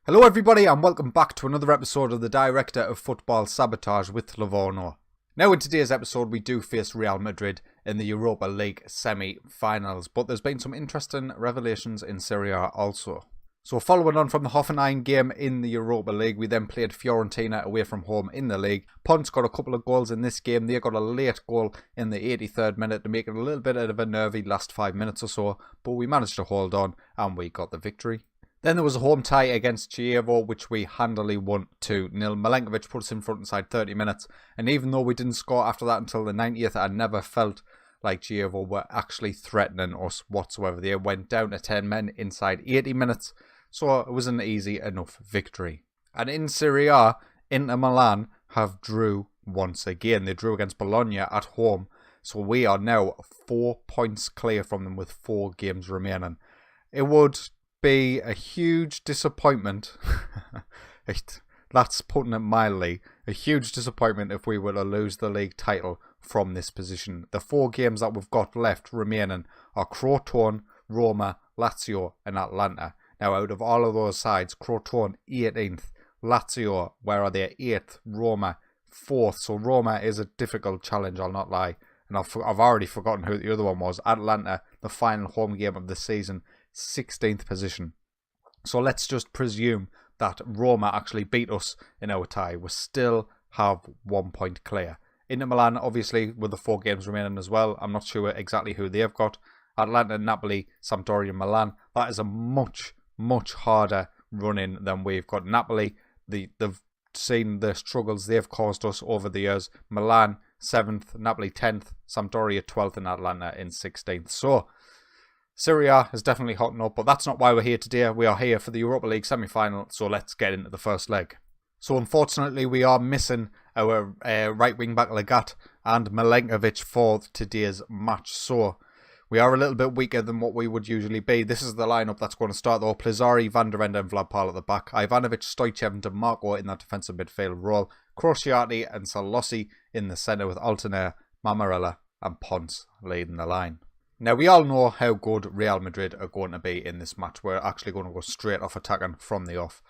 Hello everybody and welcome back to another episode of the Director of Football Sabotage with Livorno. Now in today's episode we do face Real Madrid in the Europa League semi-finals, but there's been some interesting revelations in Serie A also. So following on from the Hoffenheim game in the Europa League, we then played Fiorentina away from home in the league. Ponce got a couple of goals in this game. They got a late goal in the 83rd minute to make it a little bit of a nervy last 5 minutes or so, but we managed to hold on and we got the victory. Then there was a home tie against Chievo, which we handily won 2-0. Milenkovic put us in front inside 30 minutes. And even though we didn't score after that until the 90th, I never felt like Chievo were actually threatening us whatsoever. They went down to 10 men inside 80 minutes. So it was an easy enough victory. And in Serie A, Inter Milan have drew once again. They drew against Bologna at home. So we are now 4 points clear from them with 4 games remaining. It would be a huge disappointment. That's putting it mildly. A huge disappointment if we were to lose the league title from this position. The 4 games that we've got left remaining are Crotone, Roma, Lazio and Atalanta. Now out of all of those sides, Crotone 18th, Lazio, where are they, 8th, Roma 4th. So Roma is a difficult challenge, I'll not lie. And I've already forgotten who the other one was. Atalanta, the final home game of the season, 16th position. So let's just presume that Roma actually beat us in our tie. We still have 1 point clear. Inter Milan, obviously, with the 4 games remaining as well. I'm not sure exactly who they've got. Atalanta, Napoli, Sampdoria, Milan. That is a much harder run-in than we've got. Napoli, they've seen the struggles they've caused us over the years. Milan, 7th, Napoli, 10th, Sampdoria, 12th, and Atalanta in 16th. So Serie A is definitely hotting up, but that's not why we're here today. We are here for the Europa League semi-final, so let's get into the first leg. So unfortunately, we are missing our right wing-back Legat and Milenkovic for today's match, so we are a little bit weaker than what we would usually be. This is the lineup that's going to start though. Plizzari, Van der Ende and Vlad Pal at the back. Ivanovic, Stoichev and DeMarco in that defensive midfield role. Crociati and Salossi in the centre with Altaner, Mamarella and Ponce leading the line. Now, we all know how good Real Madrid are going to be in this match. We're actually going to go straight off attacking from the off.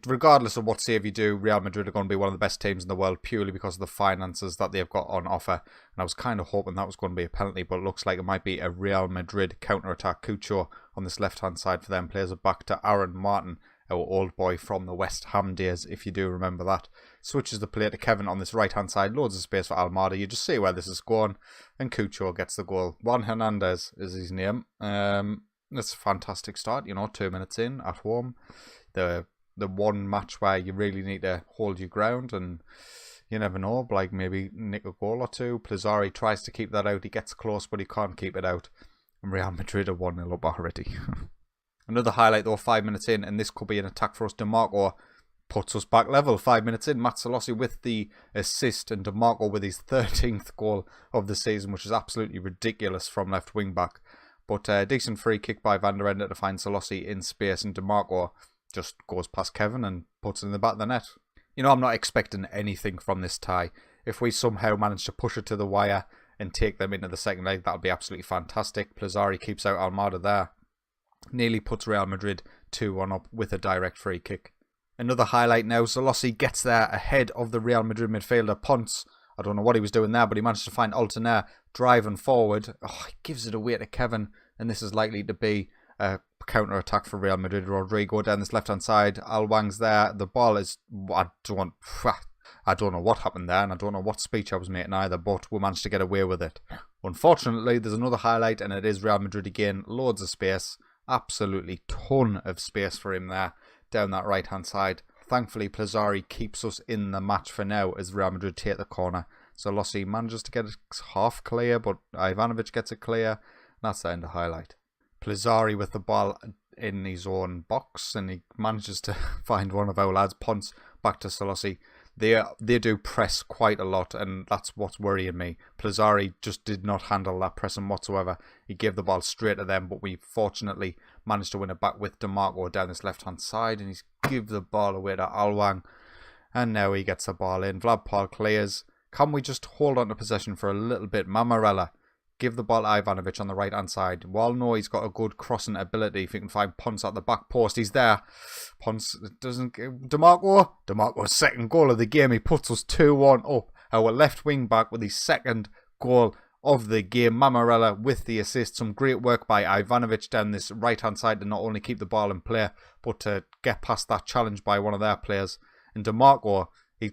Regardless of what save you do, Real Madrid are going to be one of the best teams in the world purely because of the finances that they've got on offer. And I was kind of hoping that was going to be a penalty, but it looks like it might be a Real Madrid counter-attack. Cucho on this left-hand side for them plays it back to Aaron Martin, our old boy from the West Ham days, if you do remember that. Switches the play to Kevin on this right-hand side. Loads of space for Almada. You just see where this is going. And Cucho gets the goal. Juan Hernandez is his name. That's a fantastic start, 2 minutes in at home. The one match where you really need to hold your ground, and you never know, like maybe nick a goal or two. Plizzari tries to keep that out. He gets close, but he can't keep it out. And Real Madrid are 1-0 up already. Another highlight though, 5 minutes in, and this could be an attack for us. DeMarco puts us back level. 5 minutes in, Matt Salossi with the assist, and DeMarco with his 13th goal of the season, which is absolutely ridiculous from left wing back. But a decent free kick by Van der Ende to find Salossi in space, and DeMarco just goes past Kevin and puts it in the back of the net. I'm not expecting anything from this tie. If we somehow manage to push it to the wire and take them into the second leg, that would be absolutely fantastic. Plizzari keeps out Almada there. Nearly puts Real Madrid 2-1 up with a direct free kick. Another highlight now, Salossi gets there ahead of the Real Madrid midfielder Ponce. I don't know what he was doing there, but he managed to find Altaner driving forward. He gives it away to Kevin, and this is likely to be a counter-attack for Real Madrid. Rodrigo down this left-hand side. Alwang's there. The ball is... I don't know what happened there, and I don't know what speech I was making either, but we managed to get away with it. Unfortunately, there's another highlight, and it is Real Madrid again. Loads of space. Absolutely ton of space for him there down that right-hand side. Thankfully, Plizzari keeps us in the match for now as Real Madrid take the corner. So Lossi manages to get it half clear, but Ivanovic gets it clear. And that's the end of highlight. Plizzari with the ball in his own box, and he manages to find one of our lads. Ponce back to Salossi. They do press quite a lot, and that's what's worrying me. Plizzari just did not handle that pressing whatsoever. He gave the ball straight to them, but we fortunately managed to win it back with DeMarco down this left-hand side, and he's give the ball away to Alwang. And now he gets the ball in. Vlad Pal clears. Can we just hold on to possession for a little bit? Mamarella give the ball to Ivanovic on the right-hand side. Well, no, he's got a good crossing ability. If you can find Ponce at the back post, he's there. Ponce doesn't... DeMarco's second goal of the game. He puts us 2-1 up. Our left wing back with his second goal of the game. Mammarella with the assist. Some great work by Ivanovic down this right-hand side to not only keep the ball in play, but to get past that challenge by one of their players. And DeMarco, I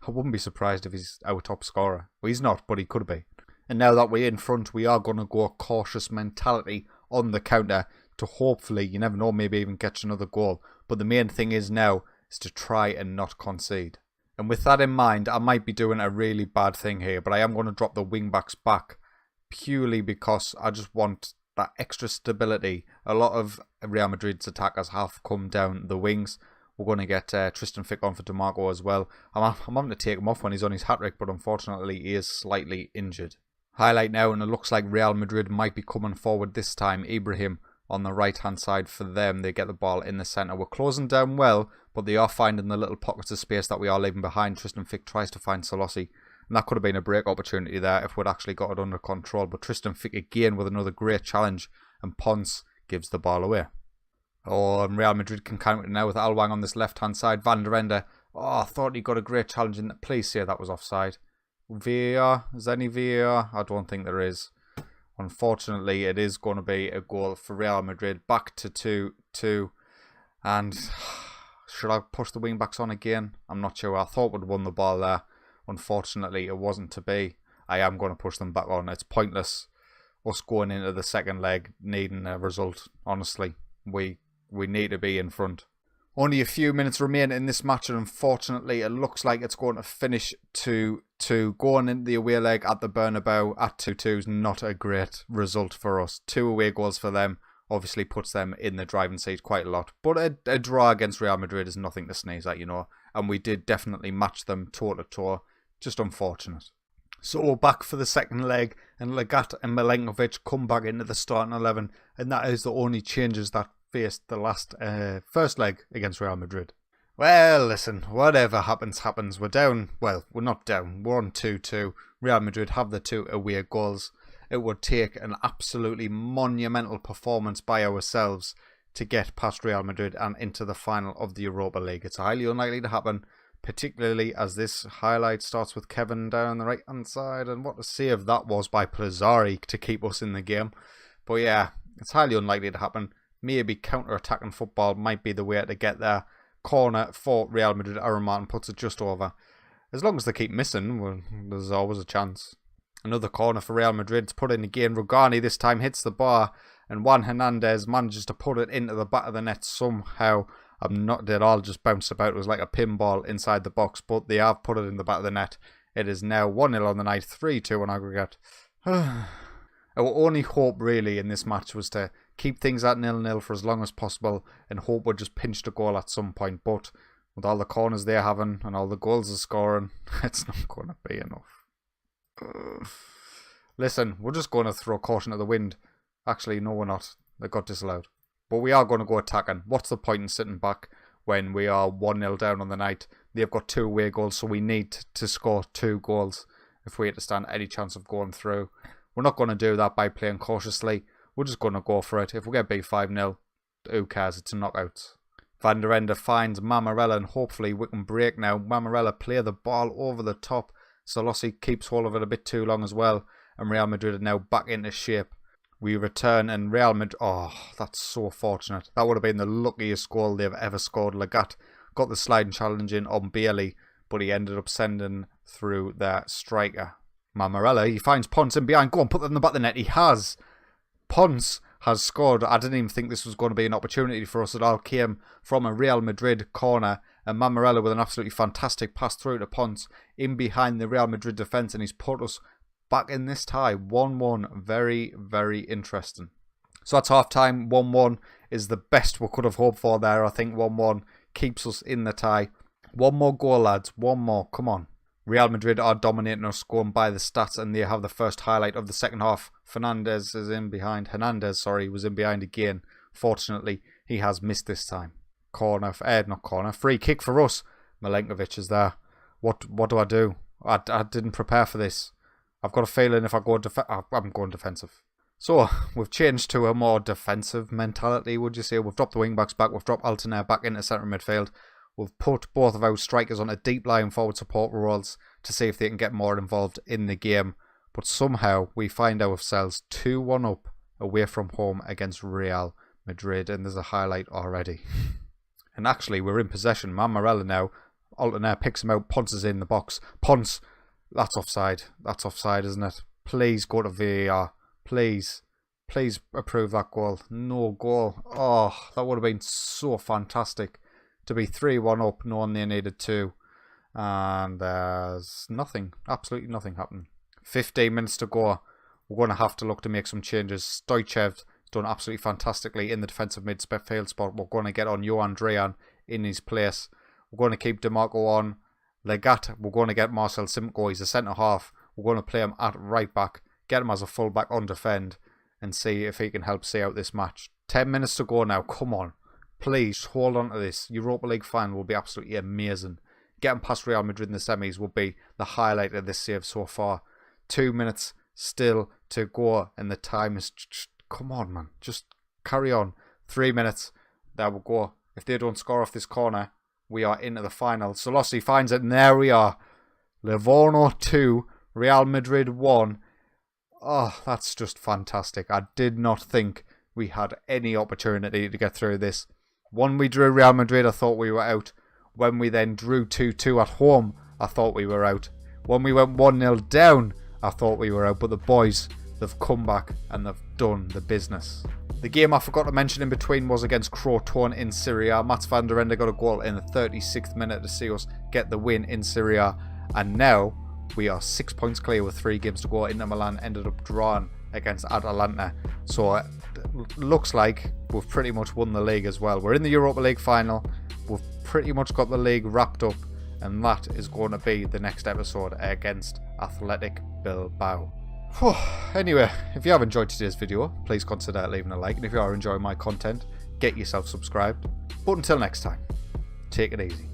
wouldn't be surprised if he's our top scorer. Well, he's not, but he could be. And now that we're in front, we are going to go a cautious mentality on the counter to hopefully, you never know, maybe even catch another goal. But the main thing is now is to try and not concede. And with that in mind, I might be doing a really bad thing here, but I am going to drop the wing-backs back purely because I just want that extra stability. A lot of Real Madrid's attackers have come down the wings. We're going to get Tristan Fick on for DeMarco as well. I'm having to take him off when he's on his hat-trick, but unfortunately he is slightly injured. Highlight now, and it looks like Real Madrid might be coming forward this time. Ibrahim on the right-hand side for them. They get the ball in the centre. We're closing down well, but they are finding the little pockets of space that we are leaving behind. Tristan Fick tries to find Solossi, and that could have been a break opportunity there if we'd actually got it under control. But Tristan Fick again with another great challenge, and Ponce gives the ball away. Oh, and Real Madrid can counter now with Alwang on this left-hand side. Van der Ende. Oh, I thought he got a great challenge in that. Please say that was offside. VAR? Is there any VAR? I don't think there is. Unfortunately, it is going to be a goal for Real Madrid. Back to 2-2. And should I push the wing-backs on again? I'm not sure. I thought we'd won the ball there. Unfortunately, it wasn't to be. I am going to push them back on. It's pointless us going into the second leg needing a result. Honestly, we need to be in front. Only a few minutes remain in this match, and unfortunately it looks like it's going to finish 2-2. Going into the away leg at the Bernabeu at 2-2 is not a great result for us. 2 away goals for them obviously puts them in the driving seat quite a lot. But a draw against Real Madrid is nothing to sneeze at, and we did definitely match them toe-to-toe. Just unfortunate. So we're back for the second leg, and Lagat and Milenkovic come back into the starting 11, and that is the only changes that faced the last first leg against Real Madrid. Well, listen, whatever happens, happens. We're down. Well, we're not down. We're on 2-2. Real Madrid have the 2 away goals. It would take an absolutely monumental performance by ourselves to get past Real Madrid and into the final of the Europa League. It's highly unlikely to happen, particularly as this highlight starts with Kevin down the right-hand side. And what a save that was by Plazzari to keep us in the game. But yeah, it's highly unlikely to happen. Maybe counter-attacking football might be the way to get there. Corner for Real Madrid. Aaron Martin puts it just over. As long as they keep missing, well, there's always a chance. Another corner for Real Madrid. It's put in again. Rugani this time hits the bar, and Juan Hernandez manages to put it into the back of the net somehow. It all just bounced about. It was like a pinball inside the box, but they have put it in the back of the net. It is now 1-0 on the night, 3-2 on aggregate. Our only hope really in this match was to keep things at 0-0 for as long as possible and hope we'd just pinch the goal at some point. But with all the corners they're having and all the goals they're scoring, it's not going to be enough. Listen, we're just going to throw caution to the wind. Actually, no, we're not. They got disallowed. But we are going to go attacking. What's the point in sitting back when we are 1-0 down on the night? They've got 2 away goals, so we need to score 2 goals if we had to stand any chance of going through. We're not going to do that by playing cautiously. We're just going to go for it. If we get beat 5-0, who cares? It's a knockout. Van der Ende finds Mammarella, and hopefully we can break now. Mammarella play the ball over the top. Solossi keeps hold of it a bit too long as well. And Real Madrid are now back into shape. We return, and Real Madrid... Oh, that's so fortunate. That would have been the luckiest goal they've ever scored. Lagat got the sliding challenge in on Bailey, but he ended up sending through their striker. Mammarella, he finds Ponce in behind. Go on, put that in the back of the net. He has. Ponce has scored. I didn't even think this was going to be an opportunity for us. It all came from a Real Madrid corner. And Mammarella with an absolutely fantastic pass through to Ponce in behind the Real Madrid defence. And he's put us back in this tie. 1-1. Very, very interesting. So that's half time. 1-1 is the best we could have hoped for there. I think 1-1 keeps us in the tie. One more goal, lads. One more. Come on. Real Madrid are dominating us, going by the stats, and they have the first highlight of the second half. Hernandez was in behind again. Fortunately, he has missed this time. Free kick for us. Milenkovic is there. What do I do? I didn't prepare for this. I've got a feeling if I go I'm going defensive. So, we've changed to a more defensive mentality, would you say? We've dropped the wing-backs back, we've dropped Altonair back into centre midfield. We've put both of our strikers on a deep line forward support roles to see if they can get more involved in the game. But somehow, we find ourselves 2-1 up away from home against Real Madrid. And there's a highlight already. And actually, we're in possession. Mamorella now. Altonair picks him out, punts in the box. Punts! That's offside. That's offside, isn't it? Please go to VAR. Please. Please approve that goal. No goal. Oh, that would have been so fantastic. To be 3-1 up, knowing they needed 2. And there's nothing. Absolutely nothing happening. 15 minutes to go. We're going to have to look to make some changes. Stoichev's done absolutely fantastically in the defensive midfield spot. We're going to get on Johan Drean in his place. We're going to keep DeMarco on. Legat, we're going to get Marcel Simco. He's a centre-half. We're going to play him at right back. Get him as a full-back on defend. And see if he can help see out this match. 10 minutes to go now. Come on. Please hold on to this. Europa League final will be absolutely amazing. Getting past Real Madrid in the semis will be the highlight of this save so far. 2 minutes still to go. And the time is... Come on, man. Just carry on. 3 minutes. There we go. If they don't score off this corner, we are into the final. Solossi finds it, and there we are. Livorno 2, Real Madrid 1. Oh, that's just fantastic. I did not think we had any opportunity to get through this. When we drew Real Madrid, I thought we were out. When we then drew 2-2 at home, I thought we were out. When we went 1-0 down, I thought we were out. But the boys, they've come back and they've done the business. The game I forgot to mention in between was against Crotone in Serie A. Mats van der Ende got a goal in the 36th minute to see us get the win in Serie A. And now we are 6 points clear with 3 games to go. Inter Milan ended up drawing against Atalanta. So it looks like we've pretty much won the league as well. We're in the Europa League final. We've pretty much got the league wrapped up. And that is going to be the next episode against Athletic Bilbao. Anyway, if you have enjoyed today's video, please consider leaving a like. And if you are enjoying my content, get yourself subscribed. But until next time, take it easy.